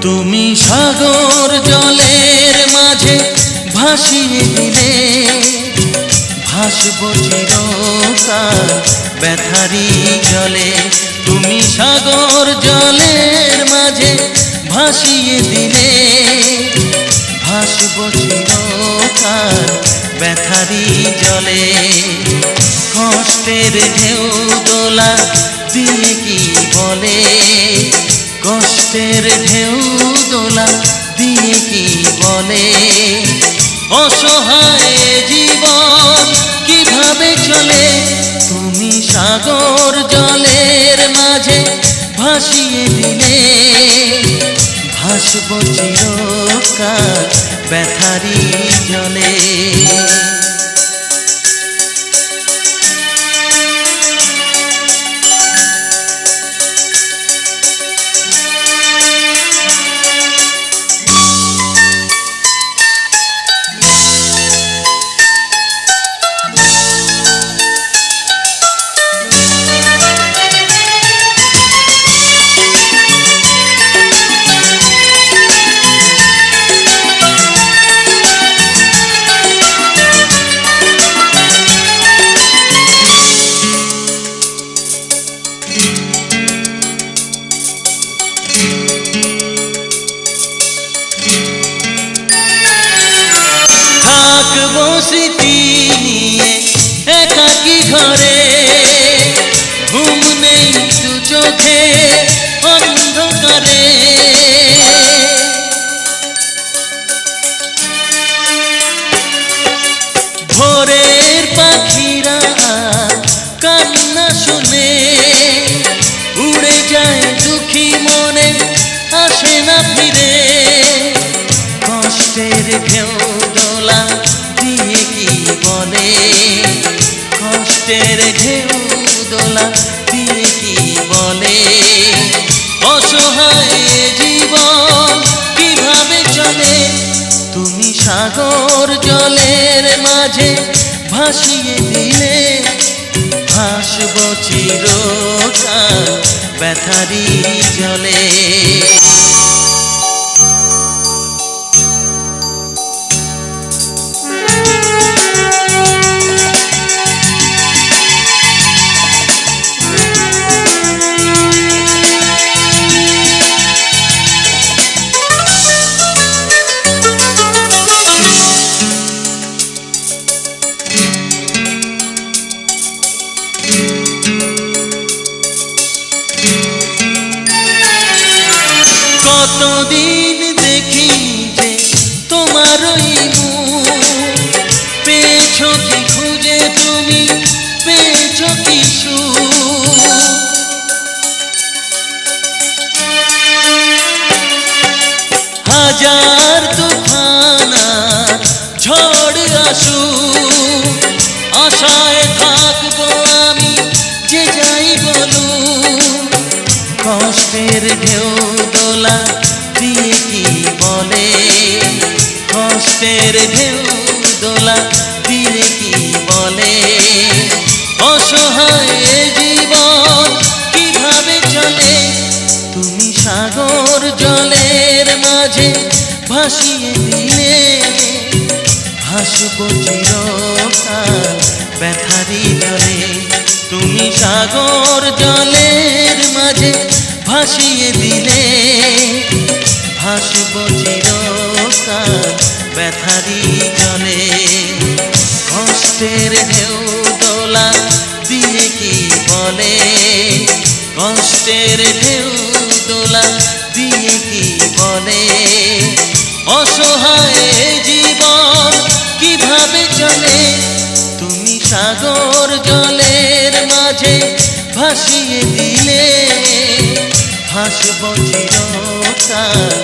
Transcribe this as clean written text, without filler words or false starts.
তুমি সাগর জলের মাঝে ভাসিয়ে দিলে, ভাসব চিরকাল ব্যথারি জলে। তুমি সাগর জলের মাঝে ভাসিয়ে দিলে, ভাসব চিরকাল ব্যথারি জলে। কষ্টের ঢেউ দোলা দিয়ে কি বলে, কষ্টের ঢেউ দোলা দিয়ে কি বলে, অসহায় জীবন কিভাবে চলে। তুমি সাগর জলের মাঝে ভাসিয়ে দিলে, ভাসব চিরকাল ব্যথারি জলে। থাকবো স্মৃতি নিয়ে একাকী ঘরে, ঘুম নেই দু চোখে অন্ধকারে। ভোরের পাখিরা কান্না শুনে, উড়ে যায় দুঃখী মনে আসে না ফিরে। কষ্টের ঢেউ দোলা দিয়ে কি বলে, কষ্টের ঢেউ দোলা দিয়ে কি বলে, অসহায় জীবন কিভাবে চলে। তুমি সাগর জলের মাঝে ভাসিয়ে দিলে, ভাসব চিরকাল ব্যথারি জলে। কতদিন দেখি যে তোমার ওই মুখ, পেয়েছো কি খুঁজে তুমি, পেয়েছো কি সুখ। হাজার তুফান ঝড় আসুক, আশায় থাকবো আমি যে যাই বলুক। কষ্টের ঢেউ দোলা দিয়ে কি বলে, কষ্টের ঢেউ দোলা দিয়ে কি বলে, অসহায় জীবন কিভাবে চলে। তুমি সাগর জলের মাঝে ভাসিয়ে দিলে, ভাসব চিরকাল ব্যথারি জলে। তুমি সাগর জলের মাঝে ভাসিয়ে দিলে, ভাসব চিরকাল ব্যথারি জলে। কষ্টের ঢেউ দোলা দিয়ে কি বলে, কষ্টের ঢেউ দোলা দিয়ে কি বলে, অসহায় জীবন ভাসিয়ে দিলে হাসব চিরকাল